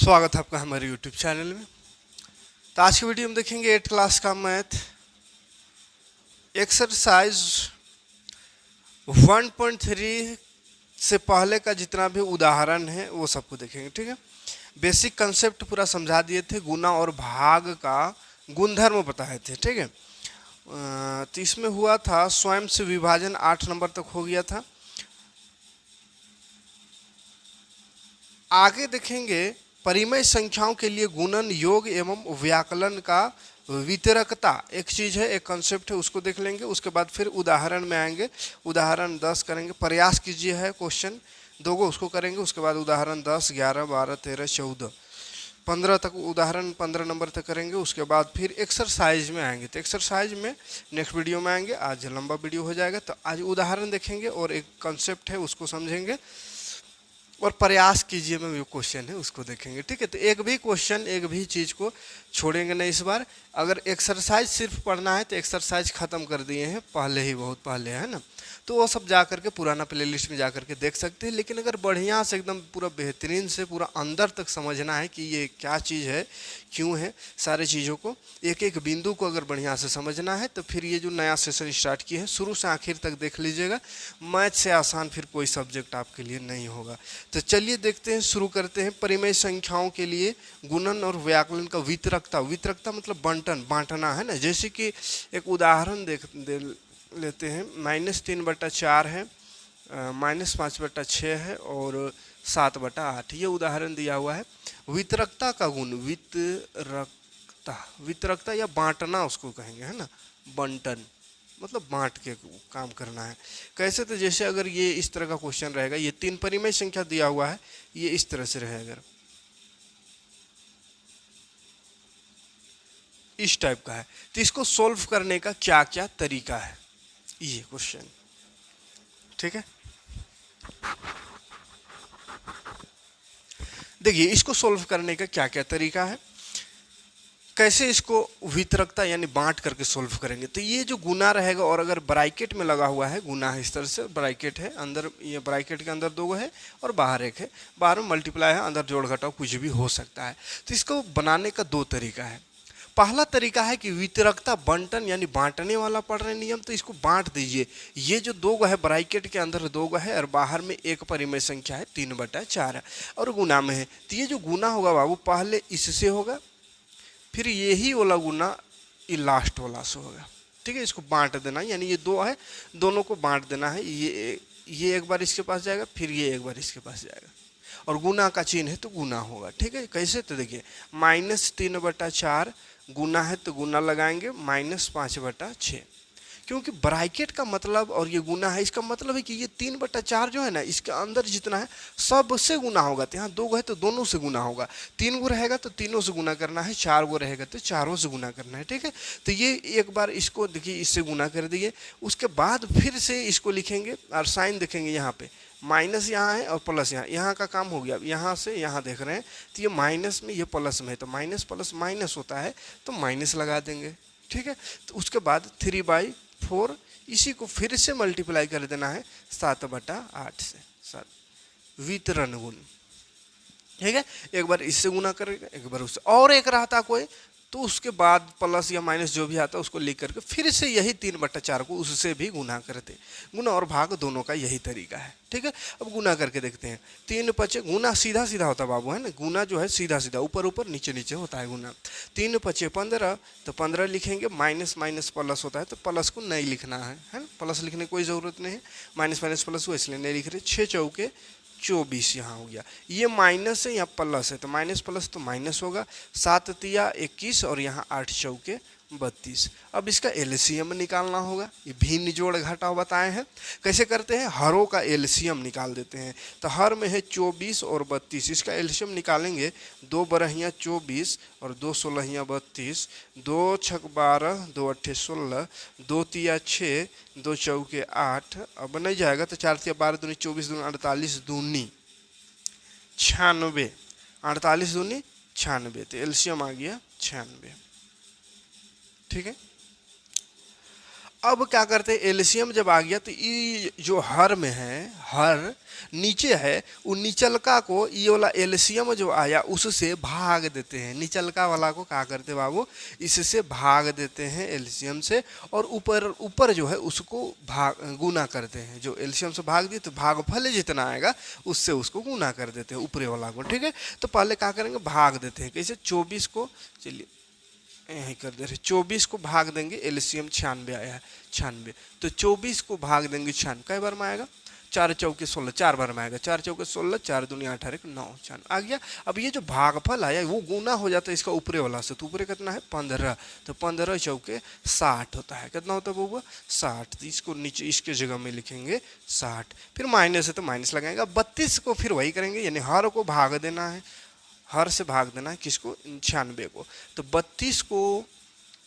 स्वागत है आपका हमारे YouTube चैनल में। तो आज की वीडियो में देखेंगे 8th क्लास का मैथ एक्सरसाइज 1.3 से पहले का जितना भी उदाहरण है वो सबको देखेंगे। ठीक है, बेसिक कंसेप्ट पूरा समझा दिए थे, गुना और भाग का गुणधर्म बताए थे। ठीक है, तो इसमें हुआ था स्वयं से विभाजन 8 नंबर तक हो गया था। आगे देखेंगे परिमेय संख्याओं के लिए गुणन, योग एवं व्याकलन का वितरकता एक चीज़ है, एक कंसेप्ट है, उसको देख लेंगे। उसके बाद फिर उदाहरण में आएंगे, उदाहरण 10 करेंगे। प्रयास कीजिए है क्वेश्चन 2 को, उसको करेंगे। उसके बाद उदाहरण 10, 11, 12, 13, 14, 15 तक उदाहरण 15 नंबर तक करेंगे। उसके बाद फिर एक्सरसाइज में आएंगे। तो एक्सरसाइज में नेक्स्ट वीडियो में आएंगे, आज लंबा वीडियो हो जाएगा। तो आज उदाहरण देखेंगे और एक कंसेप्ट है उसको समझेंगे और प्रयास कीजिए में जो क्वेश्चन है उसको देखेंगे। ठीक है, तो एक भी क्वेश्चन एक भी चीज़ को छोड़ेंगे नहीं इस बार। अगर एक्सरसाइज सिर्फ पढ़ना है तो एक्सरसाइज ख़त्म कर दिए हैं पहले ही, बहुत पहले, है ना। तो वो सब जा करके पुराना प्लेलिस्ट में जा करके देख सकते हैं। लेकिन अगर बढ़िया से एकदम पूरा बेहतरीन से पूरा अंदर तक समझना है कि ये क्या चीज़ है, क्यों है, सारे चीज़ों को एक एक बिंदु को अगर बढ़िया से समझना है तो फिर ये जो नया सेशन स्टार्ट किए हैं शुरू से आखिर तक देख लीजिएगा। मैथ से आसान फिर कोई सब्जेक्ट आपके लिए नहीं होगा। तो चलिए देखते हैं, शुरू करते हैं। परिमेय संख्याओं के लिए गुणन और व्याकलन का वितरकता। वितरकता मतलब बंटन, बांटना, है ना। जैसे कि एक उदाहरण लेते हैं। -3/4 है, -5/6 है और 7/8, ये उदाहरण दिया हुआ है। वितरकता का गुण, वितरकता या बांटना उसको कहेंगे, है ना। बंटन मतलब बांट के काम करना है। कैसे? तो जैसे अगर ये इस तरह का क्वेश्चन रहेगा, ये 3 परिमेय संख्या दिया हुआ है, ये इस तरह से रहेगा, अगर इस टाइप का है तो इसको सोल्व करने का क्या क्या तरीका है, ये क्वेश्चन। ठीक है, देखिए इसको सोल्व करने का क्या क्या तरीका है, कैसे इसको वितरकता यानी बांट करके सोल्व करेंगे। तो ये जो गुना रहेगा और अगर ब्रैकेट में लगा हुआ है, गुना है इस तरह से, ब्रैकेट है अंदर, ये ब्रैकेट के अंदर 2 है और बाहर 1 है, बाहर में मल्टीप्लाई है, अंदर जोड़ घटाव कुछ भी हो सकता है। तो इसको बनाने का 2 तरीका है। पहला तरीका है कि वितरकता बंटन यानी बांटने वाला पढ़ रहे नियम, तो इसको बांट दीजिए। ये जो 2 है ब्रैकेट के अंदर 2 है और बाहर में एक परिमेय संख्या है 3/4 है और गुना में है। तो ये जो गुना होगा बाबू पहले इससे होगा, फिर यही वाला गुना ये लास्ट वाला से होगा। ठीक है, इसको बांट देना, यानी ये 2 है, दोनों को बांट देना है। ये एक बार इसके पास जाएगा, फिर ये एक बार इसके पास जाएगा और गुना का चिन्ह है तो गुना होगा। ठीक है, कैसे? तो देखिए -3/4 गुना है तो गुना लगाएंगे, -5/6, क्योंकि ब्रैकेट का मतलब और ये गुना है, इसका मतलब है कि ये 3/4 जो है ना, इसके अंदर जितना है सबसे गुना होगा। तो यहाँ 2 है तो दोनों से गुना होगा, 3 गो रहेगा तो तीनों से गुना करना है, 4 गो रहेगा तो चारों से गुना करना है। ठीक है, तो ये एक बार इसको देखिए, इससे गुना कर दिए। उसके बाद फिर से इसको लिखेंगे और साइन देखेंगे, यहाँ पे माइनस यहाँ है और प्लस यहाँ का काम हो गया। यहाँ से यहाँ देख रहे हैं तो ये माइनस में, ये प्लस में है, तो माइनस प्लस माइनस होता है तो माइनस लगा देंगे। ठीक है, तो उसके बाद 3/4, इसी को फिर से मल्टीप्लाई कर देना है 7/8 से, 7 वितरण गुण। ठीक है, एक बार इससे गुना करेगा, एक बार उससे, और एक रहता कोई तो उसके बाद प्लस या माइनस जो भी आता है उसको लिख करके फिर से यही 3/4 को उससे भी गुना करते। गुना और भाग दोनों का यही तरीका है। ठीक है, अब गुना करके देखते हैं। 3×5 गुना सीधा सीधा होता है बाबू, है ना। गुना जो है सीधा सीधा, ऊपर ऊपर नीचे नीचे होता है गुना। 3×5 15, तो 15 लिखेंगे, माइनस माइनस प्लस होता है तो प्लस को नहीं लिखना है ना, प्लस लिखने की कोई ज़रूरत नहीं है, माइनस माइनस प्लस हुआ इसलिए नहीं लिख रहे। 6 चौके 24 यहाँ हो गया, ये माइनस है, यहाँ प्लस है तो माइनस प्लस तो माइनस होगा। 7 तिया 21 और यहाँ 8 चौके 32। अब इसका एलसीएम निकालना होगा, ये भिन्न जोड़ घटाव बताए हैं। कैसे करते हैं? हरों का एलसीएम निकाल देते हैं। तो हर में है 24 और 32, इसका एलसीएम निकालेंगे। 2 बरहियाँ 24 और 2 सोलहियाँ 32, 2 छक 12, 2 अट्ठे 16, 2 तिया 6, 2 चौके 8। अब नहीं जाएगा तो 4 तिया 12 दूनी 24 दूनी 48 दूनी 96, 48 दूनी 96, तो एलसीएम आ गया 96। ठीक है, अब क्या करते हैं, एलसीएम जब आ गया तो ये जो हर में है, हर नीचे है, वो निचलका को ये वाला एलसीएम जो आया उससे भाग देते हैं। निचलका वाला को क्या करते हैं बाबू, इससे भाग देते हैं एलसीएम से, और ऊपर ऊपर जो है उसको भाग गुना करते हैं। जो एलसीएम से भाग दिए तो भागफल जितना आएगा उससे उसको गुना कर देते हैं ऊपरी वाला को। ठीक है, तो पहले क्या करेंगे, भाग देते हैं। कैसे, 24 को, चलिए यही कर दे रहे, 24 को भाग देंगे, एलसीएम 96 आया है, 96, तो 24 को भाग देंगे 96, कई बार में आएगा, 4 चौके 16, 4 बार में आएगा, 4 चौके 16, 4 दूनी 18, 9, 96 आ गया। अब ये जो भागफल आया वो गुना हो जाता है इसका ऊपरे वाला से, तो ऊपरे कितना है 15, तो 15 चौके 60 होता है। कितना होता है बउआ, 60, तो इसको नीचे इसके जगह में लिखेंगे 60, फिर माइनस है तो माइनस लगाएंगे। 32 को फिर वही करेंगे, यानी हर को भाग देना है, हर से भाग देना है किसको, 96 को। तो 32 को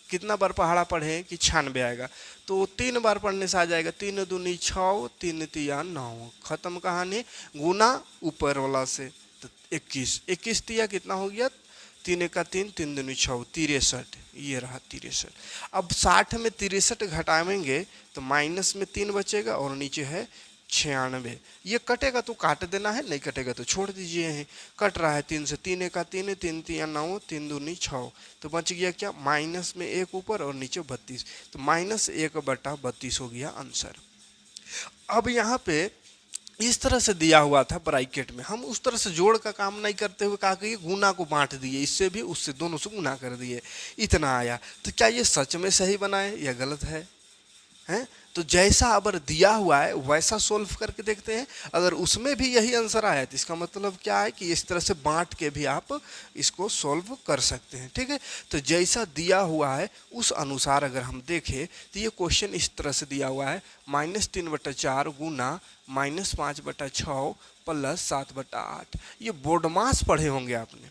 कितना बार पहाड़ा पढ़े कि 96 आएगा, तो 3 बार पढ़ने से आ जाएगा, 3 दूनी 6, 3 तिया 9, खत्म कहानी। गुना ऊपर वाला से, तो 21, 21 तिया कितना हो गया, 3 का 3, 3 दूनी 6, 63, ये रहा 63। अब 60 में 63 घटाएंगे तो माइनस में 3 बचेगा और नीचे है 96। ये कटेगा तो काट देना है, नहीं कटेगा तो छोड़ दीजिए। है कट रहा है 3 से, 3 का 3, 3 तिया 9, 3 दूनी 6, तो बच गया क्या, माइनस में 1 ऊपर और नीचे 32, तो -1/32 हो गया आंसर। अब यहाँ पे इस तरह से दिया हुआ था ब्रैकेट में, हम उस तरह से जोड़ का काम नहीं करते हुए क्या करिए, गुना को बांट दिए, इससे भी उससे दोनों से गुना कर दिए, इतना आया। तो क्या ये सच में सही बना है या गलत है? हैं, तो जैसा अगर दिया हुआ है वैसा सोल्व करके देखते हैं। अगर उसमें भी यही आंसर आया तो इसका मतलब क्या है कि इस तरह से बांट के भी आप इसको सोल्व कर सकते हैं। ठीक है, तो जैसा दिया हुआ है उस अनुसार अगर हम देखें तो ये क्वेश्चन इस तरह से दिया हुआ है, -3/4 गुना -5/6 प्लस 7/8। ये बोर्डमास पढ़े होंगे आपने।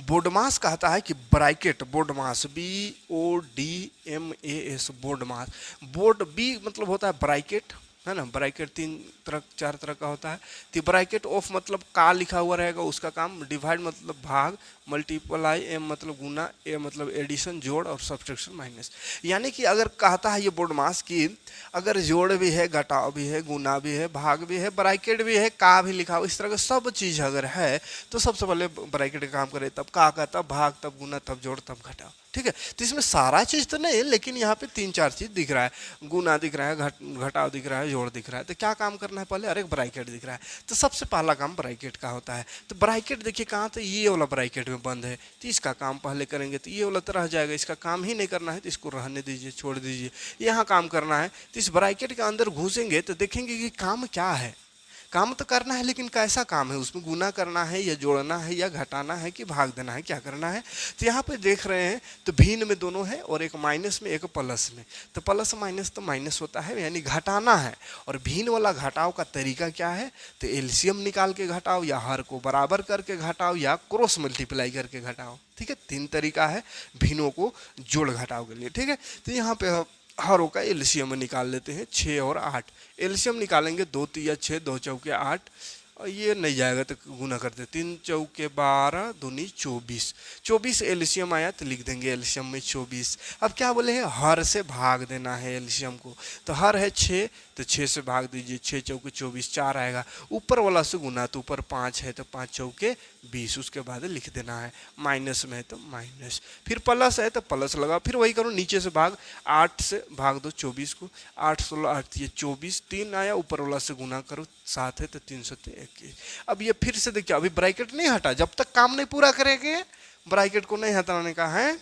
बोर्डमास कहता है कि ब्रैकेट, बोर्डमास BODMAS, बोर्डमास, बोर्ड बी मतलब होता है ब्रैकेट, है ना, ब्रैकेट 4 तरह का होता है। तो ब्रैकेट ऑफ मतलब का लिखा हुआ रहेगा उसका काम, डिवाइड मतलब भाग, मल्टीप्लाई, एम मतलब गुना, ए मतलब एडिशन जोड़, और सब्ट्रैक्शन माइनस। यानी कि अगर कहता है ये बोर्डमास कि अगर जोड़ भी है, घटाव भी है, गुना भी है, भाग भी है, ब्रैकेट भी है, का भी लिखा हुआ, इस तरह का सब चीज़ अगर है तो सबसे पहले ब्रैकेट का काम करे, तब का, तब भाग, तब गुना, तब जोड़, तब घटाव। ठीक है, तो इसमें सारा चीज़ तो नहीं है, लेकिन यहाँ पे 3-4 चीज़ दिख रहा है, गुना दिख रहा है, घटाव दिख रहा है, जोड़ दिख रहा है। तो क्या काम करना है पहले, अरे ब्रैकेट दिख रहा है, तो सबसे पहला काम ब्रैकेट का होता है। तो ब्रैकेट देखिए कहाँ, तो ये वाला ब्रैकेट में बंद है, तो इसका काम पहले करेंगे, तो ये वाला तो रह जाएगा, इसका काम ही नहीं करना है तो इसको रहने दीजिए, छोड़ दीजिए। यहाँ काम करना है तो इस ब्रैकेट के अंदर घुसेंगे तो देखेंगे कि काम क्या है। काम तो करना है, लेकिन कैसा काम है, उसमें गुना करना है या जोड़ना है या घटाना है कि भाग देना है, क्या करना है। तो यहाँ पे देख रहे हैं तो भिन्न में दोनों है, और एक माइनस में एक प्लस में, तो प्लस माइनस तो माइनस होता है, यानी घटाना है। और भिन्न वाला घटाव का तरीका क्या है, तो एलसीएम निकाल के घटाओ, या हर को बराबर करके घटाओ, या क्रॉस मल्टीप्लाई करके घटाओ। ठीक है, 3 तरीका है भिन्नों को जोड़ घटाव के लिए। ठीक है, तो यहाँ पे हरों का एलसीएम निकाल लेते हैं, 6 और 8। एलसीएम निकालेंगे, 2 तिया 6, 2 चौके 8, और ये नहीं जाएगा तो गुना करते, 3 चौके 12, दूनी 24, 24 एलसीएम आया तो लिख देंगे एलसीएम में 24। अब क्या बोले हैं, हर से भाग देना है एलसीएम को, तो हर है 6, तो 6 से भाग दीजिए, 6 चौके 24, 4 आएगा। ऊपर वाला से गुना, तो ऊपर 5 है तो 5 चौके 20, उसके बाद लिख देना है। माइनस में है तो माइनस, फिर प्लस है तो प्लस लगा, फिर वही करो, नीचे से भाग, 8 से भाग दो 24 को, 8 16 8 ये 24, 3 आया, ऊपर वाला से गुना करो, 7 है तो 3 7 21। अब ये फिर से देखिए, अभी ब्रैकेट नहीं हटा, जब तक काम नहीं पूरा करेंगे ब्रैकेट को नहीं हटाने का है,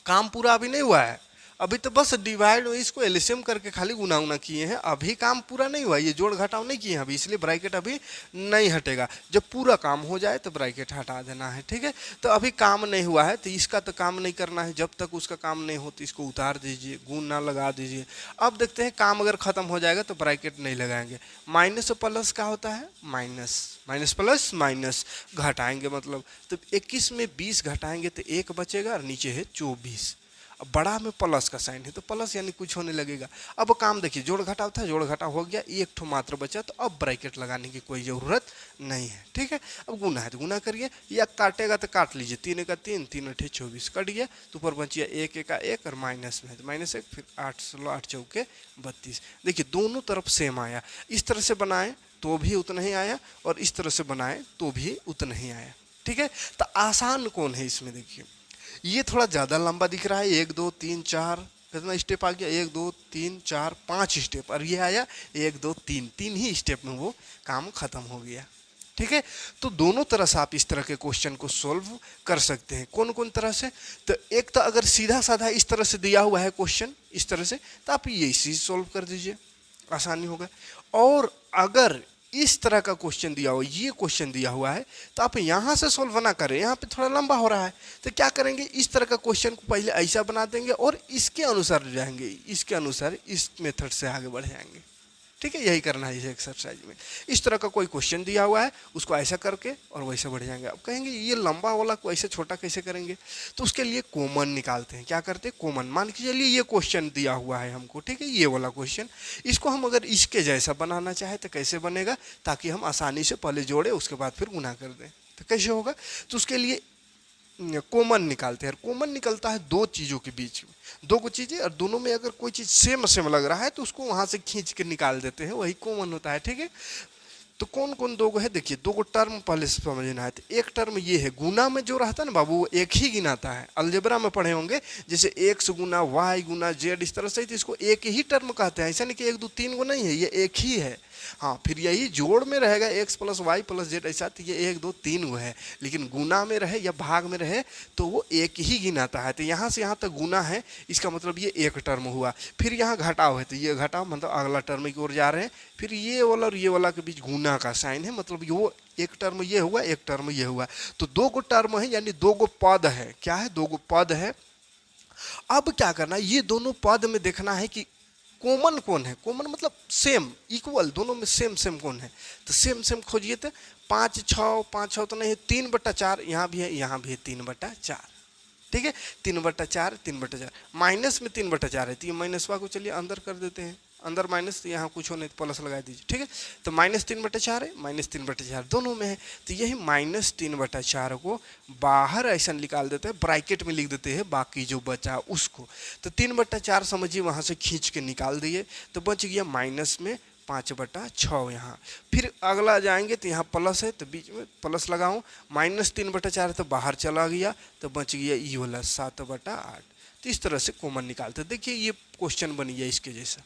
काम पूरा अभी नहीं हुआ है। अभी तो बस डिवाइड इसको एलसीएम करके खाली गुना उना किए हैं, अभी काम पूरा नहीं हुआ, ये जोड़ घटाव नहीं किए हैं अभी, इसलिए ब्रैकेट अभी नहीं हटेगा। जब पूरा काम हो जाए तो ब्रैकेट हटा देना है। ठीक है, तो अभी काम नहीं हुआ है तो इसका तो काम नहीं करना है, जब तक उसका काम नहीं हो तो इसको उतार दीजिए, गुना लगा दीजिए। अब देखते हैं काम अगर खत्म हो जाएगा तो ब्रैकेट नहीं लगाएंगे। माइनस और प्लस क्या होता है, माइनस, माइनस प्लस माइनस, घटाएंगे मतलब, तो 21 में 20 घटाएंगे तो 1 बचेगा और नीचे है 24। अब बड़ा में प्लस का साइन है तो प्लस यानी कुछ होने लगेगा। अब काम देखिए, जोड़ घटाव था, जोड़ घटाव हो गया, एक ठो मात्र बचा, तो अब ब्रैकेट लगाने की कोई ज़रूरत नहीं है। ठीक है, अब गुना है तो गुना करिए, या काटेगा तो काट लीजिए, 3 का 3, 3 अठे 24 कट गया, तो ऊपर बचिए 1 का 1 और माइनस में है तो -1, फिर 8 16 8 चौके 32। देखिए दोनों तरफ सेम आया, इस तरह से बनाए तो भी उतना ही आया और इस तरह से बनाए तो भी उतना ही आया। ठीक है, तो आसान कौन है इसमें? देखिए ये थोड़ा ज़्यादा लंबा दिख रहा है, 1 2 3 4 कितना स्टेप आ गया, 1 2 3 4 5 स्टेप, और ये आया 1 2 3, 3 ही स्टेप में वो काम खत्म हो गया। ठीक है, तो दोनों तरह से आप इस तरह के क्वेश्चन को सॉल्व कर सकते हैं। कौन कौन तरह से? तो एक तो अगर सीधा साधा इस तरह से दिया हुआ है क्वेश्चन इस तरह से, तो आप ये चीज सॉल्व कर दीजिए, आसानी होगा। और अगर इस तरह का क्वेश्चन दिया हो, ये क्वेश्चन दिया हुआ है, तो आप यहाँ से सॉल्व ना करें, यहाँ पे थोड़ा लंबा हो रहा है, तो क्या करेंगे, इस तरह का क्वेश्चन को पहले ऐसा बना देंगे और इसके अनुसार जाएंगे, इसके अनुसार इस मेथड से आगे बढ़ जाएंगे। ठीक है, यही करना है इस एक्सरसाइज में। इस तरह का कोई क्वेश्चन दिया हुआ है, उसको ऐसा करके और वैसे बढ़ जाएंगे। अब कहेंगे ये लंबा वाला को ऐसे छोटा कैसे करेंगे, तो उसके लिए कॉमन निकालते हैं। क्या करते हैं, कॉमन। मान के चलिए ये क्वेश्चन दिया हुआ है हमको, ठीक है, ये वाला क्वेश्चन, इसको हम अगर इसके जैसा बनाना चाहे तो कैसे बनेगा, ताकि हम आसानी से पहले जोड़े उसके बाद फिर गुना कर दें, तो कैसे होगा, तो उसके लिए कॉमन निकालते हैं। कॉमन निकलता है दो चीज़ों के बीच में, दो को चीज़ें, और दोनों में अगर कोई चीज़ सेम सेम लग रहा है तो उसको वहाँ से खींच के निकाल देते हैं, वही कॉमन होता है। ठीक है, तो कौन कौन दो गो है, देखिए दो गो टर्म पहले से समझना है। तो एक टर्म ये है, गुना में जो रहता है ना बाबू, वो एक ही गिनाता है। अलजेब्रा में पढ़े होंगे, जैसे x गुना y गुना z, इस तरह से, तो इसको एक ही टर्म कहते हैं। ऐसा नहीं कि 1 2 3 गो नहीं है, ये एक ही है। हाँ, फिर यही जोड़ में रहेगा x plus y plus z, ऐसा, तो ये 1 2 3 गो है। लेकिन गुना में रहे या भाग में रहे तो वो एक ही गिनाता है। तो यहाँ से यहाँ तक गुना है, इसका मतलब ये एक टर्म हुआ। फिर यहाँ घटाव है, तो ये घटाव मतलब अगला टर्म की ओर जा रहे हैं। फिर ये वाला और ये वाला के बीच गुना का साइन है, मतलब वो एक टर्म ये हुआ, एक टर्म ये हुआ। तो दो गो टर्म है, यानी दो गो पद है। क्या है, दो गो पद है। अब क्या करना है, ये दोनों पद में देखना है कि कॉमन कौन है। कॉमन मतलब सेम, इक्वल, दोनों में सेम सेम कौन है। तो सेम सेम खोजिए। तो 5 6 तो नहीं है, 3/4 यहाँ भी है, यहाँ भी है 3/4। ठीक है, 3/4 3/4, माइनस में 3/4 है, तो ये माइनसवा को चलिए अंदर कर देते हैं, अंदर माइनस, तो यहाँ कुछ होने तो प्लस लगा दीजिए। ठीक है, तो -3/4 है, -3/4 दोनों में है, तो यही -3/4 को बाहर ऐसा निकाल देते हैं, ब्रैकेट में लिख देते हैं बाकी जो बचा उसको। तो 3/4 समझिए वहाँ से खींच के निकाल दिए, तो बच गया माइनस में 5/6 यहाँ। फिर अगला जाएंगे तो यहाँ प्लस है, तो बीच में प्लस लगाऊं, -3/4 तो बाहर चला गया, तो बच गया ये वाला 7/8। तो इस तरह से कॉमन निकालते। देखिए ये क्वेश्चन बन गया इसके जैसा,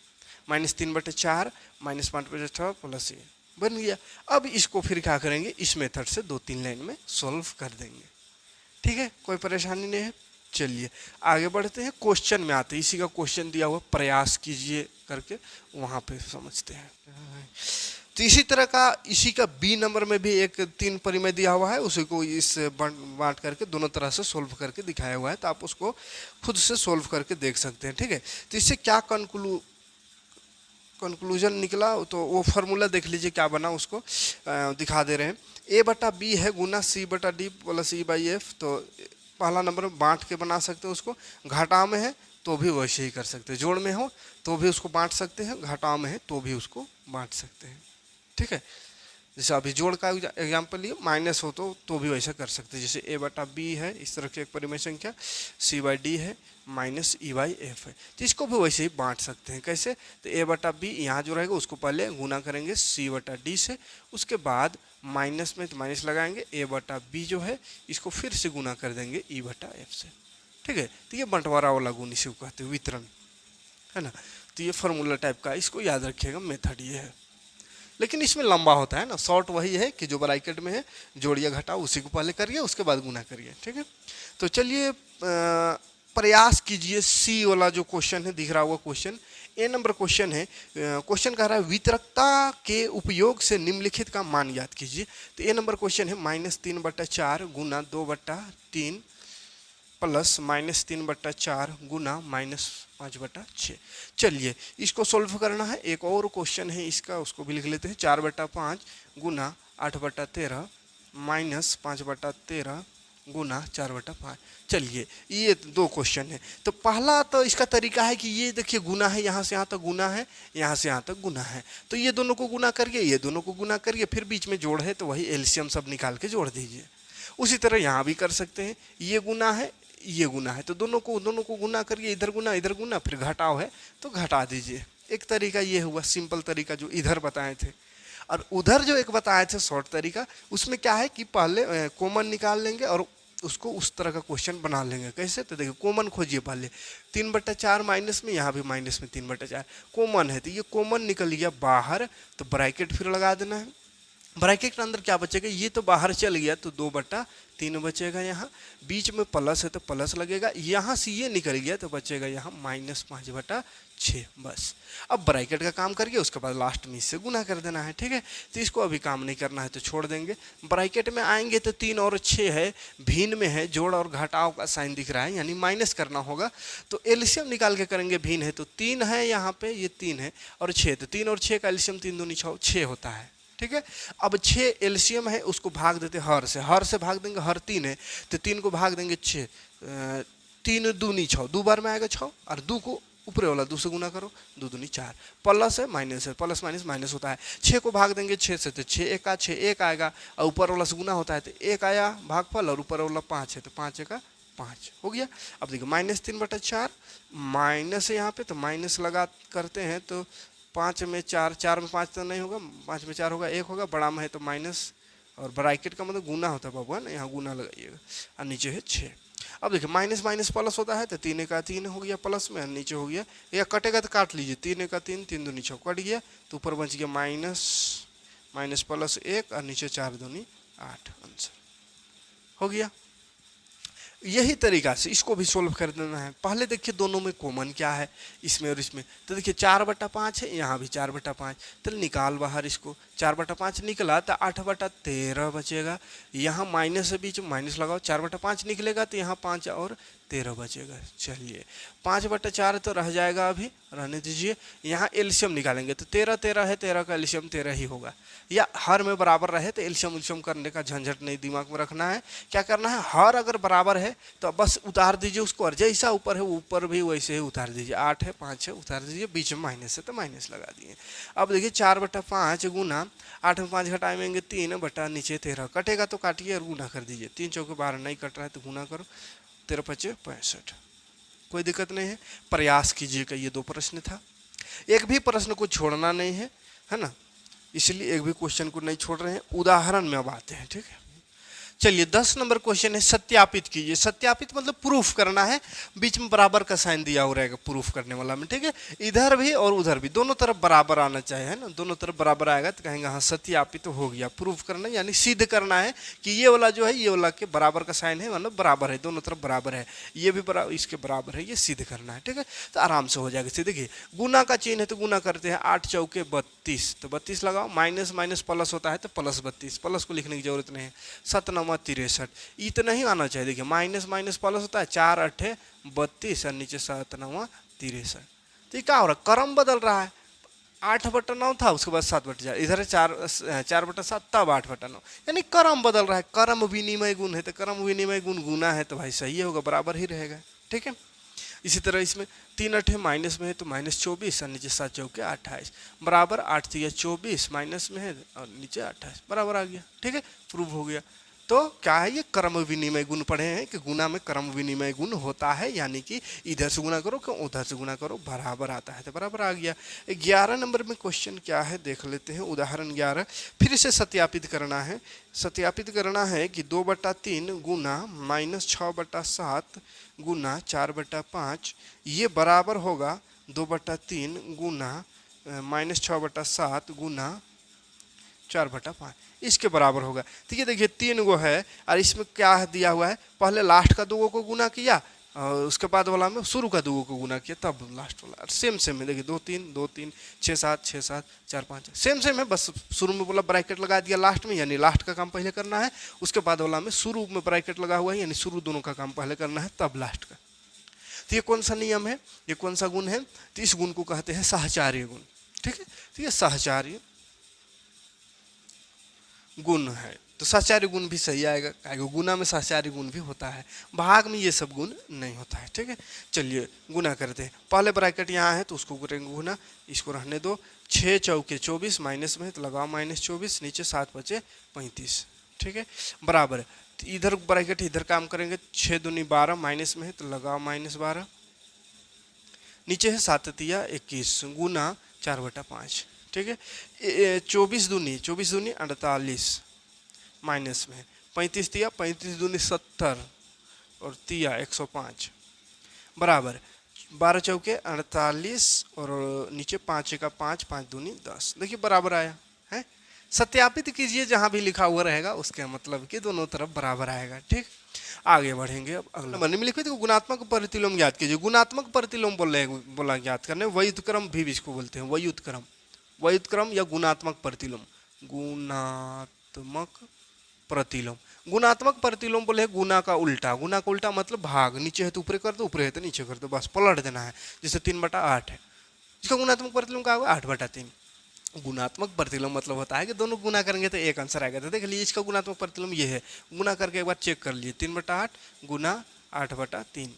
-3/4 -5/6 प्लस ये बन गया। अब इसको फिर क्या करेंगे, इस मेथड से 2-3 लाइन में सॉल्व कर देंगे। ठीक है, कोई परेशानी नहीं है। चलिए आगे बढ़ते हैं, क्वेश्चन में आते हैं। इसी का क्वेश्चन दिया हुआ, प्रयास कीजिए करके, वहां पे समझते हैं। तो इसी तरह का, इसी का बी नंबर में भी एक 3 परिमेय दिया हुआ है, उसी को इस बांट करके दोनों तरह से सोल्व करके दिखाया हुआ है, तो आप उसको खुद से सोल्व करके देख सकते हैं। ठीक है, तो इससे क्या कंक्लूजन निकला, तो वो फार्मूला देख लीजिए क्या बना, उसको दिखा दे रहे हैं। A/B है गुना C/D प्लस E/F, तो पहला नंबर में बांट के बना सकते हैं उसको। घटाव में है तो भी वैसे ही कर सकते हैं, जोड़ में हो तो भी उसको बांट सकते हैं, घटाव में है तो भी उसको बांट सकते हैं। ठीक है, जैसे अभी जोड़ का एग्जाम्पल लिए, माइनस हो तो भी वैसा कर सकते हैं। जैसे A/B है, इस तरह की एक परिमेय संख्या, C/D है, -E/F है, तो इसको भी वैसे ही बांट सकते हैं। कैसे, तो A/B यहाँ जो रहेगा उसको पहले गुना करेंगे C/D से, उसके बाद माइनस में तो माइनस लगाएंगे, A/B जो है इसको फिर से गुना कर देंगे E/F से। ठीक है, तो ये बंटवारा वाला गुण इसी को कहते हैं, वितरण, है ना। तो ये फार्मूला टाइप का, इसको याद रखिएगा, मेथड ये है। लेकिन इसमें लंबा होता है ना, शॉर्ट वही है कि जो ब्रैकेट में है, जोड़िए घटाओ, उसी को पहले करिए, उसके बाद गुना करिए। ठीक है, तो चलिए प्रयास कीजिए। सी वाला जो क्वेश्चन है, दिख रहा हुआ क्वेश्चन, ए नंबर क्वेश्चन है। क्वेश्चन कह रहा है वितरकता के उपयोग से निम्नलिखित का मान याद कीजिए। तो ए नंबर क्वेश्चन है -3/4 गुना 2/3 प्लस -3/4 गुना -5/6। चलिए इसको सोल्व करना है। एक और क्वेश्चन है इसका, उसको भी लिख लेते हैं। 4/5 गुना 8/13 -5/13 गुना 4/5। चलिए ये 2 क्वेश्चन है। तो पहला तो इसका तरीका है कि ये देखिए गुना है, यहाँ से यहाँ तक गुना है, यहाँ से यहाँ तक गुना है, तो ये दोनों को गुना करिए, ये दोनों को गुना करिए, फिर बीच में जोड़ है तो वही एलसीएम सब निकाल के जोड़ दीजिए। उसी तरह यहाँ भी कर सकते हैं, ये गुना है, ये गुना है, तो दोनों को गुना करिए, इधर गुना, फिर घटाव है तो घटा दीजिए। एक तरीका ये हुआ सिंपल तरीका जो इधर बताए थे। और उधर जो एक बताए थे शॉर्ट तरीका, उसमें क्या है कि पहले कॉमन निकाल लेंगे और उसको उस तरह का क्वेश्चन बना लेंगे। कैसे? तो देखिए कॉमन खोजिए पहले, 3/4 माइनस में, यहाँ भी माइनस में 3/4 कॉमन है, तो ये कॉमन निकल गया बाहर, तो ब्रैकेट फिर लगा देना है। ब्रैकेट के अंदर क्या बचेगा, ये तो बाहर चल गया तो 2/3 बचेगा, यहाँ बीच में प्लस है तो प्लस लगेगा, यहाँ से ये निकल गया तो बचेगा यहाँ -5/6 बस। अब ब्रैकेट का काम करिए, उसके बाद लास्ट में इससे गुना कर देना है, ठीक है। तो इसको अभी काम नहीं करना है तो छोड़ देंगे। ब्रैकेट में आएंगे तो 3 और 6 है, भिन्न में है, जोड़ और घटाव का साइन दिख रहा है, यानी माइनस करना होगा, तो एलसीएम निकाल के करेंगे। भिन्न है तो 3 है, यहाँ पे ये 3 है और 6, तो 3 और 6 का एलसीएम 3 दूनी 6 होता है, ठीक है। अब 6 एलसीएम है, उसको भाग देते हर से भाग देंगे, हर 3 है तो 3 को भाग देंगे 6, 3 दूनी 6, 2 बार में आएगा 6, और 2 को ऊपर वाला 2 से गुना करो, 2 दूनी 4, प्लस है माइनस है, प्लस माइनस माइनस होता है। 6 को भाग देंगे 6 से तो 6 एका 6 1 आएगा, और ऊपर वाला से गुना होता है तो 1 आया भागफल, और ऊपर वाला 5 है तो 5 एका 5 हो गया। अब देखिए -3/4 माइनस है यहाँ पे, तो माइनस लगा करते हैं तो 5 में 4, 4 में 5 तो नहीं होगा, 5 में 4 होगा 1 होगा, बड़ा में है तो माइनस, और ब्रैकेट का मतलब गुना होता है बाबू, है ना, यहाँ गुना लगाइएगा, और नीचे है 6। अब देखिए माइनस माइनस प्लस होता है तो 3 का 3 हो गया प्लस में, नीचे हो गया, या कटेगा तो काट लीजिए, 3 का 3, 3 दूनी 6 कट गया, तो ऊपर बच गया माइनस प्लस 1, और नीचे 4 दूनी 8, आंसर हो गया। यही तरीका से इसको भी सोल्व कर देना है। पहले देखिए दोनों में कॉमन क्या है, इसमें और इसमें, तो देखिए 4/5 है, यहाँ भी 4/5, तो निकाल बाहर इसको, 4/5 निकला तो 8/13 बचेगा, यहाँ माइनस है, बीच में माइनस लगाओ, 4/5 निकलेगा तो यहाँ 5 और 13 बचेगा। चलिए 5/4 तो रह जाएगा, अभी रहने दीजिए। यहाँ एलसीएम निकालेंगे तो 13 है, 13 का एलसीएम 13 ही होगा, या हर में बराबर रहे तो एलसीएम करने का झंझट नहीं दिमाग में रखना है। क्या करना है, हर अगर बराबर है तो बस उतार दीजिए उसको, और जैसा ऊपर है ऊपर भी वैसे ही उतार दीजिए। 8 है 5 है उतार दीजिए, बीच में माइनस है तो माइनस लगा दिए। अब देखिए 4/5 गुना 8 में 5 घटाएंगे 3 बटा नीचे 13, कटेगा तो काटिए और गुना कर दीजिए। 3 चौके 12 नहीं कट रहा है तो गुना करो, 13×5 = 65, कोई दिक्कत नहीं है। प्रयास कीजिएगा, ये 2 प्रश्न था, एक भी प्रश्न को छोड़ना नहीं है ना, इसलिए एक भी क्वेश्चन को नहीं छोड़ रहे हैं। उदाहरण में अब आते हैं, ठीक है। चलिए 10 नंबर क्वेश्चन है, सत्यापित कीजिए। सत्यापित मतलब प्रूफ करना है, बीच में बराबर का साइन दिया हो रहेगा प्रूफ करने वाला में, ठीक है। इधर भी और उधर भी दोनों तरफ बराबर आना चाहिए, है ना, दोनों तरफ बराबर आएगा तो कहेंगे हाँ सत्यापित हो गया। प्रूफ करना यानी सिद्ध करना है कि ये वाला जो है ये वाला के बराबर का साइन है, मतलब बराबर है, दोनों तरफ बराबर है, ये भी बराबर इसके बराबर है, ये सिद्ध करना है, ठीक है। तो आराम से हो जाएगा। देखिए गुना का चिन्ह है तो गुना करते हैं, 8 चौके 32, तो 32 लगाओ, माइनस माइनस प्लस होता है तो प्लस 32, प्लस को लिखने की जरूरत नहीं है। 7 9 63, इतना ही आना चाहिए। देखिए माइनस माइनस प्लस होता है, 4 8 32 और नीचे 7 9 63, तो ये क्या हो रहा है, क्रम बदल रहा है। 8/9 था, उसके बाद 7/4, इधर 4/7 तब 8/9, यानी क्रम बदल रहा है। क्रम विनिमय गुण है तो क्रम विनिमय गुण गुना है तो भाई सही होगा, बराबर ही रहेगा, ठीक है। इसी तरह इसमें 3 8 माइनस में है तो -24 और नीचे 7 चौके 28, बराबर 8 3 24, माइनस में है और नीचे 28, बराबर आ गया, ठीक है, प्रूव हो गया। तो क्या है, ये क्रम विनिमय गुण पढ़े हैं कि गुना में क्रम विनिमय गुण होता है, यानी कि इधर से गुना करो कि उधर से गुना करो, बराबर आता है तो बराबर आ गया। 11 नंबर में क्वेश्चन क्या है देख लेते हैं। उदाहरण 11, फिर से सत्यापित करना है। सत्यापित करना है कि 2/3 गुना -6/7 गुना 4/5 ये बराबर होगा 2/3 गुना -6/7 गुना 4/5, इसके बराबर होगा। ठीक है, देखिए 3 गो है और इसमें क्या दिया हुआ है, पहले लास्ट का 2 गो को गुना किया और उसके बाद वाला में शुरू का 2 गो को गुना किया, तब लास्ट वाला सेम है। देखिए 2 3 2 3 6 7 6 7 4 5 सेम है, बस शुरू में बोला ब्रैकेट लगा दिया लास्ट में, यानी लास्ट का काम पहले करना है, उसके बाद वाला में शुरू में ब्रैकेट लगा हुआ है, यानी शुरू दोनों का काम पहले करना है तब लास्ट का। तो ये कौन सा नियम है, ये कौन सा गुण है, तो इस गुण को कहते हैं सहचार्य गुण। ठीक है, तो ये सहचार्य गुण है। तो सहचारी गुण भी सही आएगा, क्योंकि गुना में सहचारी गुण भी होता है, भाग में ये सब गुण नहीं होता है। ठीक है, चलिए गुना करते हैं। पहले ब्रैकेट यहाँ है तो उसको करेंगे गुना, इसको रहने दो। 6 चौके 24 माइनस में तो लगाओ -24, नीचे 7 बचे 35। ठीक है, बराबर है। तो इधर ब्रैकेट इधर काम करेंगे, 6 दूनी 12 माइनस में है तो लगाओ -12, नीचे है 7 तिया 21 गुना 4/5। ठीक है, 24 दूनी 48 माइनस में 35 तिया 35 दूनी 70 और तिया 105 बराबर 12 चौके 48 और नीचे 5 का 5 5 दूनी 10। देखिए बराबर आया है। सत्यापित कीजिए, जहां भी लिखा हुआ रहेगा उसके मतलब कि दोनों तरफ बराबर आएगा। ठीक, आगे बढ़ेंगे। अब अगला नंबर में लिखो, गुणात्मक प्रतिलोम ज्ञात कीजिए। गुणात्मक प्रतिलोम बोला ज्ञात करने, व्युत्क्रम भी इसको बोलते हैं, व्युत्क्रम या गुणात्मक प्रतिलोम। गुणात्मक प्रतिलोम, गुणात्मक प्रतिलोम बोले गुना का उल्टा। गुना का उल्टा मतलब भाग, नीचे है तो ऊपर कर दो, ऊपर है तो नीचे कर दो, बस पलट देना है। जैसे 3/8 है, इसका गुणात्मक प्रतिलोम क्या होगा 8/3। गुणात्मक प्रतिलोम मतलब होता है कि दोनों गुना करेंगे तो एक आंसर आएगा। तो देख लीजिए इसका गुणात्मक प्रतिलोम ये है, गुना करके एक बार चेक कर लीजिए, 3/8 गुना 8/3,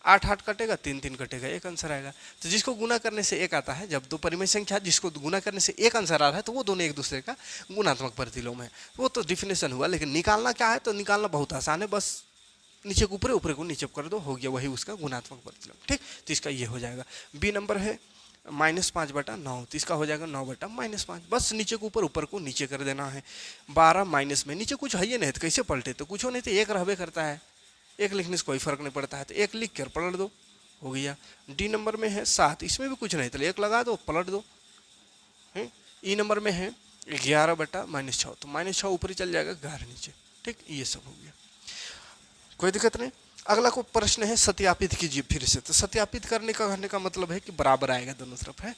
8 8 कटेगा, 3 3 कटेगा, एक आंसर आएगा। तो जिसको गुना करने से एक आता है, जब दो परिमेय संख्या जिसको गुना करने से एक आंसर आ रहा है तो वो दोनों एक दूसरे का गुणात्मक प्रतिलोम है। वो तो डिफिनेशन हुआ, लेकिन निकालना क्या है, तो निकालना बहुत आसान है, बस नीचे को ऊपर, ऊपर को नीचे कर दो, हो गया, वही उसका गुणात्मक प्रतिलोम। ठीक, तो इसका ये हो जाएगा। बी नंबर है -5/9, तो इसका हो जाएगा 9/-5, बस नीचे को ऊपर, ऊपर को नीचे कर देना है। 12 माइनस में नीचे कुछ है ही नहीं तो कैसे पलटे, तो कुछ नहीं तो एक रहबे करता है, एक लिखने से कोई फर्क नहीं पड़ता है, तो एक लिख कर पलट दो, हो गया। डी नंबर में है 7, इसमें भी कुछ नहीं तो एक लगा दो, पलट दो। ई नंबर में है 11/-6, तो -6 ऊपर ही चल जाएगा, 11 नीचे। ठीक, ये सब हो गया, कोई दिक्कत नहीं। अगला को प्रश्न है सत्यापित कीजिए फिर से। तो सत्यापित करने का मतलब है कि बराबर आएगा दोनों तरफ है।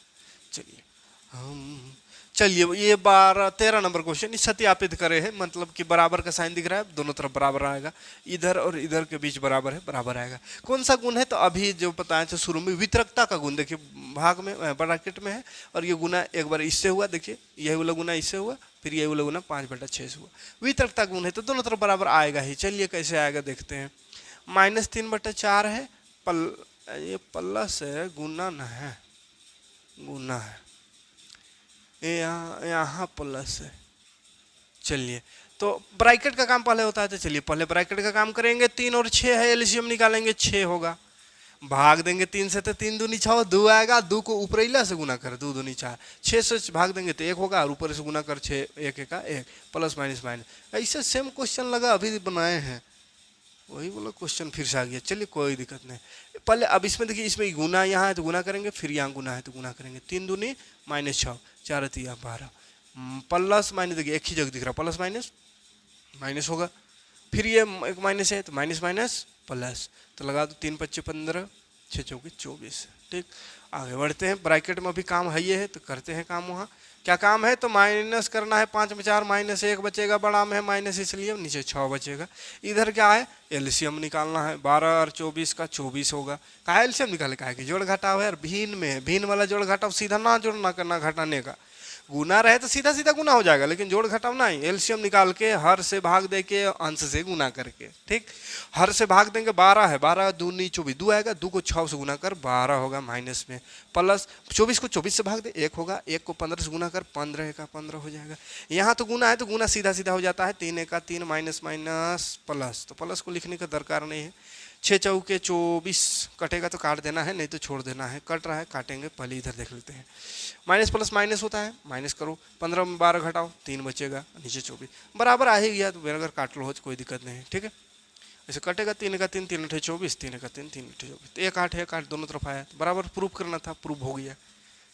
चलिए ये 13 नंबर क्वेश्चन सत्यापित करे है, मतलब कि बराबर का साइन दिख रहा है, दोनों तरफ बराबर आएगा, इधर और इधर के बीच बराबर है, बराबर आएगा। कौन सा गुण है, तो अभी जो बताया था शुरू में, वितरकता का गुण। देखिए भाग में ब्रैकेट में है, और ये गुना एक बार इससे हुआ, देखिए यही वाला गुना इससे हुआ, फिर यही वाला गुना 5/6 से हुआ। वितरकता गुण है तो दोनों तरफ बराबर आएगा ही। चलिए कैसे आएगा देखते हैं। -3/4 है, ये प्लस है, गुना न है, गुना है, यहाँ प्लस है। चलिए तो ब्रैकेट का काम पहले होता है, तो चलिए पहले ब्रैकेट का काम करेंगे। 3 और 6 है, एलसीएम निकालेंगे, 6 होगा, भाग देंगे 3 से तो 3 दूनी 6, 2 आएगा, 2 को ऊपर इला से गुना कर, 2 दूनी 4, 6 से भाग देंगे तो 1 होगा, और ऊपर से गुना कर 6, 1 1 1, प्लस माइनस माइनस। ऐसे सेम क्वेश्चन लगा अभी बनाए हैं, वही बोला क्वेश्चन फिर से आ गया। चलिए कोई दिक्कत नहीं, पहले अब इसमें देखिए, इसमें गुना यहाँ है तो गुना करेंगे, फिर यहाँ गुना है तो गुना करेंगे। 3 दूनी -6, 4 3 12, प्लस माइनस देखिए एक ही जगह दिख रहा, प्लस माइनस माइनस होगा, फिर ये एक माइनस है तो माइनस माइनस प्लस, तो लगा दो 3 5 15, 6 चौके 24। ठीक, आगे बढ़ते हैं। ब्रैकेट में अभी काम है ये है तो करते हैं काम। वहाँ क्या काम है, तो माइनस करना है, 5 में 4 -1 बचेगा, बड़ा में है माइनस, इसलिए नीचे 6 बचेगा। इधर क्या है, एलसीएम निकालना है, 12 और 24 का 24 होगा। कहा एलसीएम निकाले, कहा कि जोड़ घटाव है, और भिन्न में है, भिन्न वाला जोड़ घटाव सीधा ना जोड़ना करना, घटाने का। गुना रहे तो सीधा सीधा गुना हो जाएगा, लेकिन जोड़ घटाव नहीं, एलसीएम निकाल के हर से भाग दे के अंश से गुना करके। ठीक, हर से भाग देंगे, 12 है, 12 दूनी 24, 2 आएगा, 2 को 6 से गुना कर 12 होगा, माइनस में प्लस 24 को 24 से भाग दे 1 होगा, 1 को 15 से गुना कर 15 का 15 हो जाएगा। यहाँ तो गुना है तो गुना सीधा सीधा हो जाता है, 3 का 3 माइनस माइनस प्लस, तो प्लस को लिखने का दरकार नहीं है। 6 चौके 24 कटेगा तो काट देना है, नहीं तो छोड़ देना है, कट रहा है काटेंगे, पहले इधर देख लेते हैं। माइनस प्लस माइनस होता है, माइनस करो, 15 में 12 घटाओ, 3 बचेगा, नीचे 24 बराबर आ ही गया, तो अगर काट लो हो तो कोई दिक्कत नहीं है। ठीक है, ऐसे कटेगा, 3 का 3 3 8 24, 3 का 3 3 8 24, तो 1 8 है, 1 8 दोनों तरफ आया, तो बराबर प्रूफ करना था, प्रूफ हो गया,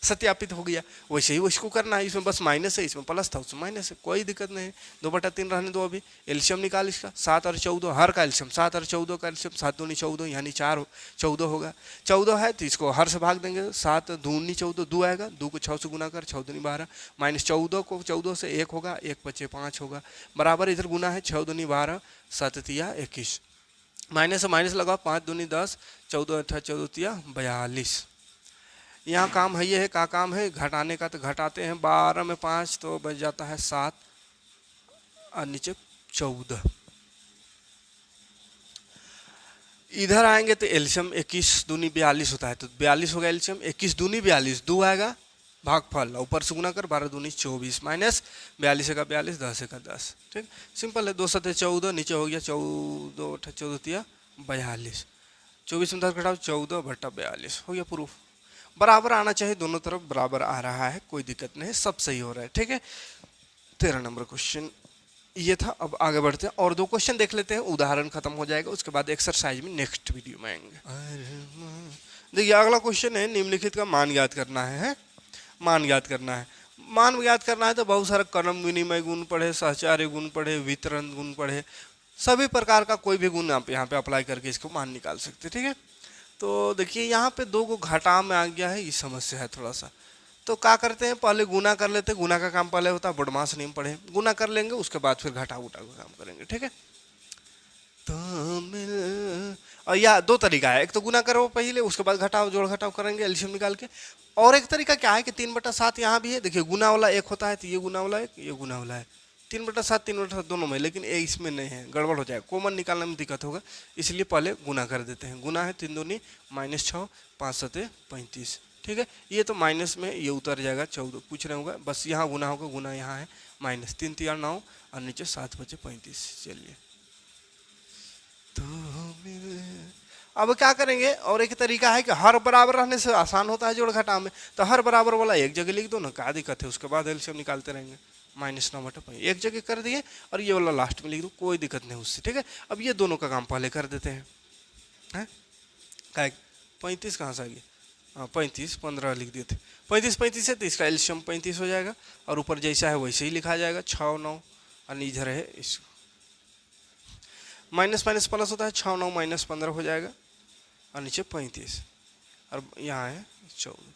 सत्यापित हो गया। वैसे ही उसको करना है, इसमें बस माइनस है, इसमें प्लस था, उसमें माइनस है, कोई दिक्कत नहीं है। 2/3 रहने दो। अभी एलसीएम निकाल इसका, 7 और 14, हर का एलसीएम 7 और 14 का एलसीएम, 7 दूनी 14 यानी 4 14 होगा। 14 है तो इसको हर से भाग देंगे, 7 दूनी 14, 2 आएगा, 2 को 6 से गुना कर, 6 दूनी 12, -14 को 14 से 1 होगा, 1 बचे 5 होगा, बराबर इधर गुना है, 6 दूनी 12, 7 तिया 21, माइनस से माइनस लगाओ, 5 दूनी 10, 14 8 14 तिया 42। यहाँ काम है ये है, क्या काम है, घटाने का, तो घटाते हैं, 12 में 5 तो बच जाता है 7, और नीचे 14। इधर आएंगे तो एल्शियम 21 दूनी 42 होता है, तो 42 होगा एल्शियम, 21 दूनी 42, 2 आएगा भागफल, ऊपर से गुना कर 12 दूनी 24 माइनस 42 का 42, 10 का 10। ठीक, सिंपल है, 2 सत्ते 14, नीचे हो गया 14 14 तिया 42, 24 में 10 घटाओ 14 बटा 42, हो गया प्रूफ। बराबर आना चाहिए, दोनों तरफ बराबर आ रहा है, कोई दिक्कत नहीं है, सब सही हो रहा है। ठीक है, 13 नंबर क्वेश्चन ये था। अब आगे बढ़ते हैं और 2 क्वेश्चन देख लेते हैं, उदाहरण खत्म हो जाएगा, उसके बाद एक्सरसाइज में नेक्स्ट वीडियो में आएंगे। देखिए अगला क्वेश्चन है, निम्नलिखित का मान ज्ञात करना है। मान ज्ञात करना है, मान ज्ञात करना है तो बहुत सारा क्रम विनिमय गुण पढ़े, सहचार्य गुण पढ़े, वितरण गुण पढ़े, सभी प्रकार का कोई भी गुण आप यहाँ पे अप्लाई करके इसको मान निकाल सकते। ठीक है, तो देखिए यहाँ पे 2 को घटा में आ गया है, ये समस्या है थोड़ा सा। तो क्या करते हैं, पहले गुना कर लेते हैं, गुना का काम पहले होता है, बदमाश नियम पढ़े, गुना कर लेंगे, उसके बाद फिर घटा उठा का काम करेंगे। ठीक है, तो और या 2 तरीका है, एक तो गुना करो पहले, उसके बाद घटाओ जोड़ घटाओ करेंगे एलसीएम निकाल के, और एक तरीका क्या है कि 3/7 यहाँ भी है। देखिए गुना वाला एक होता है, तो ये गुना वाला एक, ये गुना वाला है, 3/7 3/7 दोनों में, लेकिन ये इसमें नहीं है, गड़बड़ हो जाएगा, कॉमन निकालने में दिक्कत होगा, इसलिए पहले गुना कर देते हैं। गुना है 3 दूनी -6 5 7 35। ठीक है, ये तो माइनस में ये उतर जाएगा 14, कुछ नहीं होगा, बस यहाँ गुना होगा, गुना यहाँ है -3 3 9 और नीचे 7 5 35। चलिए तो अब क्या करेंगे, और एक तरीका है कि हर बराबर रहने से आसान होता है जोड़ घटा में, तो हर बराबर वाला एक जगह लिख दो ना, क्या दिक्कत है, उसके बाद एलसीएम निकालते रहेंगे। -9/5 एक जगह कर दिए, और ये वाला लास्ट में लिख दो, कोई दिक्कत नहीं उससे। ठीक है, अब ये दोनों का काम पहले कर देते हैं। 35 कहाँ से आ गया, हाँ 35 15 लिख दिए थे, 35 35 है तो इसका एलसीएम 35 हो जाएगा, और ऊपर जैसा है वैसे ही लिखा जाएगा 6 9, और इधर है इसको माइनस माइनस प्लस होता है, 6 9 -15 हो जाएगा, और नीचे 35, और यहाँ है 14।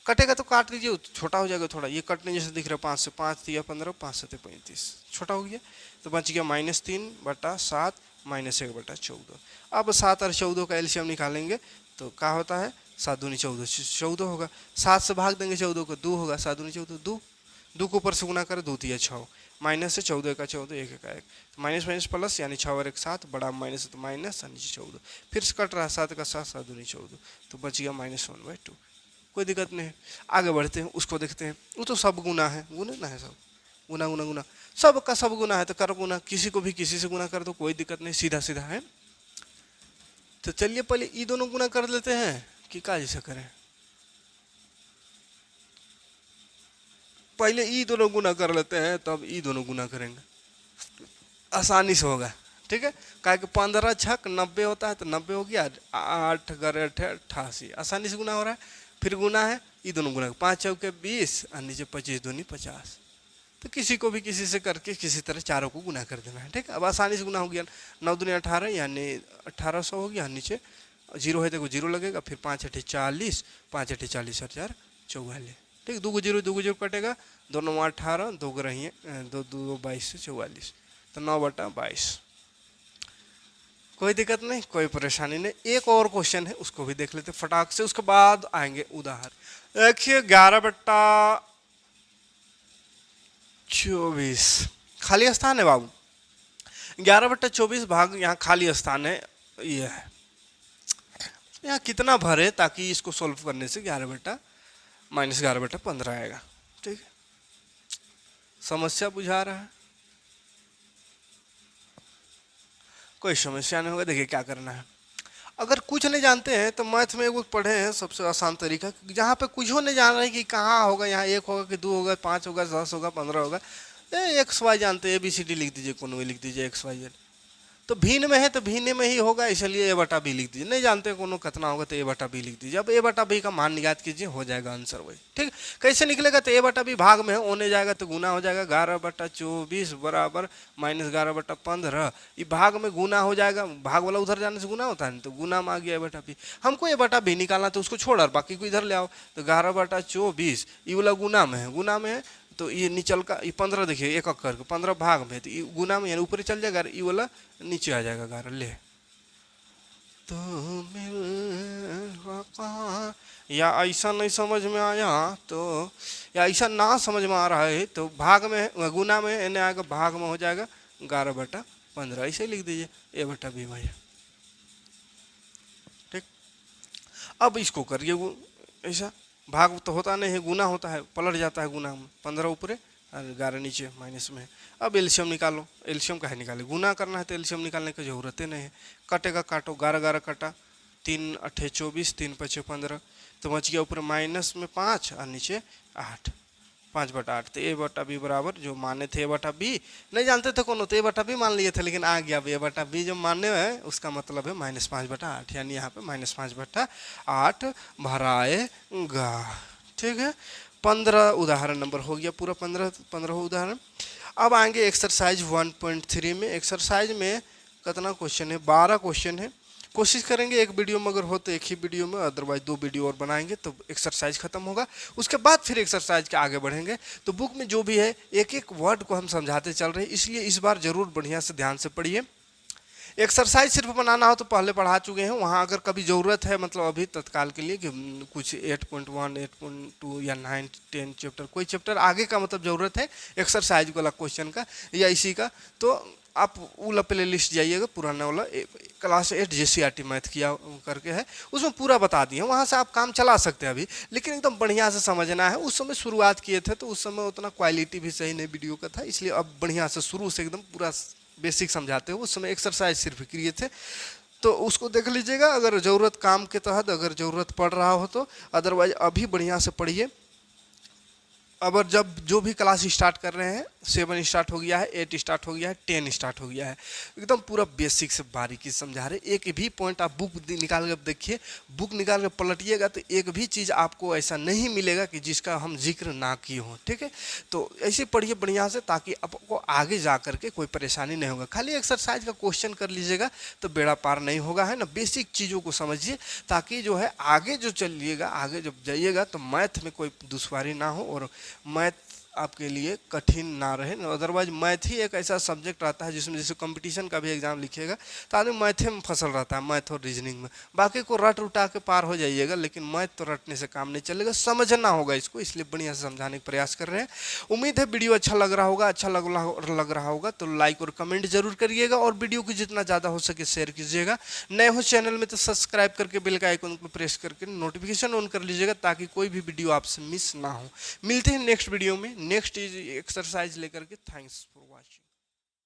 कटेगा तो काट लीजिए, छोटा हो जाएगा थोड़ा, ये कटने जैसे दिख रहा है, 5 से 5 दिया 15 5 7 35, छोटा हो गया, तो बच गया -3/7 -1/14। अब 7 और 14 का एलसीएम निकालेंगे तो क्या होता है, 7 दूनी 14 14 होगा, 7 से भाग देंगे 14 को, 2 होगा, 7 दूनी 14 2, 2 को ऊपर से गुना करें, 2 तिया 6, माइनस से 14 का 14 1 का 1, तो माइनस माइनस प्लस, यानी 6 और 1 7, बड़ा माइनस तो माइनस, और नीचे 14, फिर से कट रहा है 7 का 7 7 दूनी 14, तो बच गया -1/2। कोई दिक्कत नहीं है, आगे बढ़ते हैं, उसको देखते हैं। वो तो सब गुना है, गुना ना है सब, गुना गुना गुना, सब का सब गुना है, तो कर गुना, किसी को भी किसी से गुना कर दो, कोई दिक्कत नहीं, सीधा सीधा है। तो चलिए पहले ये दोनों गुना कर लेते हैं, कि क्या जैसा करें, पहले ई दोनों गुना कर लेते हैं, तब ई दोनों गुना करेंगे, आसानी से होगा। ठीक है, क्या कि 15 छक 90 होता है, तो 90 हो गया, 8 × 8 88, आसानी से गुना हो रहा है। फिर गुना है ई दोनों गुना, 5 चौके 20, और नीचे 25 दूनी 50, तो किसी को भी किसी से करके किसी तरह चारों को गुना कर देना है। ठीक है, अब आसानी से गुना हो गया, 9 दूनी 18, यानी 1800 हो गया, नीचे 0 है तो 0 लगेगा, फिर 5 8 40, 5 8 40 और 4 44। ठीक, 2 को 0 कटेगा, 2 9 18, 2 को रही 2 2 22 से 44, तो 9/22। कोई दिक्कत नहीं, कोई परेशानी नहीं। एक और क्वेश्चन है, उसको भी देख लेते फटाक से, उसके बाद आएंगे उदाहरण। देखिए 11/24 खाली स्थान है बाबू, 11/24 भाग, यहाँ खाली स्थान है, ये है, यहाँ कितना भरे ताकि इसको सोल्व करने से 11/-11/15 आएगा। ठीक है, समस्या बुझा रहा है, कोई समस्या नहीं होगा। देखिए क्या करना है, अगर कुछ नहीं जानते हैं तो मैथ में वो पढ़े हैं सबसे आसान तरीका, जहाँ पे कुछ नहीं जान रहे कि कहाँ होगा, यहाँ 1 होगा कि 2 होगा 5 होगा 10 होगा 15 होगा, एक्स वाई जानते, ABCD लिख दीजिए, कोनो भी लिख दीजिए XYZ, तो भिन्न में है तो भिन्न में ही होगा, इसलिए A/B लिख दीजिए। नहीं जानते कोनो कितना होगा तो A/B लिख दीजिए। अब A/B का मान निकाल कीजिए, हो जाएगा आंसर वही। ठीक, कैसे निकलेगा, तो A/B भाग में है, होने जाएगा तो गुना हो जाएगा, 11/24 बराबर -11/15, ये भाग में गुना हो जाएगा, भाग वाला उधर जाने से गुना होता है, तो गुना में आ गया A/B। हमको A/B निकालना, तो उसको छोड़ और बाकी को इधर ले आओ, तो 11/24 ये वाला गुना में है, गुना में है तो ये निचल का ये 15, देखिए एक एक करके 15 भाग में, तो ये गुना में यानी ऊपर चल जाएगा, ये वाला नीचे आ जाएगा 11 ले, तो या ऐसा नहीं समझ में आया तो, या ऐसा ना समझ में आ रहा है तो भाग में गुना में इन्हें आएगा, भाग में हो जाएगा 11/15 ऐसे लिख दीजिए A/B भैया। ठीक, अब इसको करिए ऐसा, भाग तो होता नहीं है, गुना होता है, पलट जाता है गुना में, 15 ऊपरे और 11 नीचे माइनस में है। अब एलसीएम निकालो, एलसीएम काहे निकाले, गुना करना है तो एलसीएम निकालने की जरूरत ही नहीं है। कटेगा काटो, 11 कटा, 3 8 24, 3 5 15, तो बच गया ऊपर माइनस में 5 और नीचे 8, 5/8। तो A/B बराबर जो माने थे A/B, नहीं जानते थे कौन होते A/B मान लिए थे, लेकिन आ गया A/B जो मानने है उसका मतलब है -5/8, यानी यहाँ पे -5/8 भराएगा। ठीक है, 15 उदाहरण नंबर हो गया पूरा, 15 उदाहरण। अब आएंगे एक्सरसाइज 1.3 में। एक्सरसाइज में कितना क्वेश्चन है, 12 क्वेश्चन है। कोशिश करेंगे एक वीडियो में अगर हो तो एक ही वीडियो में, अदरवाइज 2 वीडियो और बनाएंगे तो एक्सरसाइज खत्म होगा, उसके बाद फिर एक्सरसाइज के आगे बढ़ेंगे। तो बुक में जो भी है एक एक वर्ड को हम समझाते चल रहे हैं, इसलिए इस बार जरूर बढ़िया से ध्यान से पढ़िए। एक्सरसाइज सिर्फ बनाना हो तो पहले पढ़ा चुके हैं, वहाँ अगर कभी ज़रूरत है मतलब अभी तत्काल के लिए कि कुछ 8.1 8.2 या 9 10 चैप्टर, कोई चैप्टर आगे का मतलब ज़रूरत है एक्सरसाइज वाला क्वेश्चन का या इसी का, तो आप वाला प्ले लिस्ट जाइएगा, पुराना वाला क्लास 8 JCRT मैथ किया करके है, उसमें पूरा बता दिए, वहाँ से आप काम चला सकते हैं अभी, लेकिन एकदम बढ़िया से समझना है। उस समय शुरुआत किए थे तो उस समय उतना क्वालिटी भी सही नहीं वीडियो का था, इसलिए अब बढ़िया से शुरू से एकदम पूरा बेसिक समझाते हो। उस समय एक्सरसाइज सिर्फ किए थे, तो उसको देख लीजिएगा अगर ज़रूरत काम के तहत अगर ज़रूरत पड़ रहा हो तो, अदरवाइज अभी बढ़िया से पढ़िए। अब जब जो भी क्लास स्टार्ट कर रहे हैं, 7 स्टार्ट हो गया है, 8 स्टार्ट हो गया है, 10 स्टार्ट हो गया है, एकदम पूरा बेसिक से बारीकी समझा रहे। एक भी पॉइंट आप बुक निकाल कर देखिए, बुक निकाल कर पलटिएगा तो एक भी चीज़ आपको ऐसा नहीं मिलेगा कि जिसका हम जिक्र ना किए हों। ठीक है, तो ऐसे पढ़िए बढ़िया से, ताकि आपको आगे जा करके कोई परेशानी नहीं होगा। खाली एक्सरसाइज का क्वेश्चन कर लीजिएगा तो बेड़ा पार नहीं होगा, है ना। बेसिक चीज़ों को समझिए ताकि जो है आगे जो चलिएगा, आगे जब जाइएगा तो मैथ में कोई दुश्वारी ना हो और मैथ आपके लिए कठिन ना रहे। अदरवाइज मैथ ही एक ऐसा सब्जेक्ट रहता है जिसमें जैसे कंपटीशन का भी एग्जाम लिखिएगा तो आदमी मैथे में फसल रहता है, मैथ और रीजनिंग में। बाकी को रट उठा के पार हो जाइएगा, लेकिन मैथ तो रटने से काम नहीं चलेगा, समझना होगा इसको, इसलिए बढ़िया से समझाने का प्रयास कर रहे हैं। उम्मीद है वीडियो अच्छा लग रहा होगा, अच्छा लग रहा होगा तो लाइक और कमेंट जरूर करिएगा, और वीडियो को जितना ज़्यादा हो सके शेयर कीजिएगा। नए हो चैनल में तो सब्सक्राइब करके बेल का आइकन को प्रेस करके नोटिफिकेशन ऑन कर लीजिएगा, ताकि कोई भी वीडियो आपसे मिस ना हो। मिलते हैं नेक्स्ट वीडियो में नेक्स्ट एक्सरसाइज लेकर के। Thanks for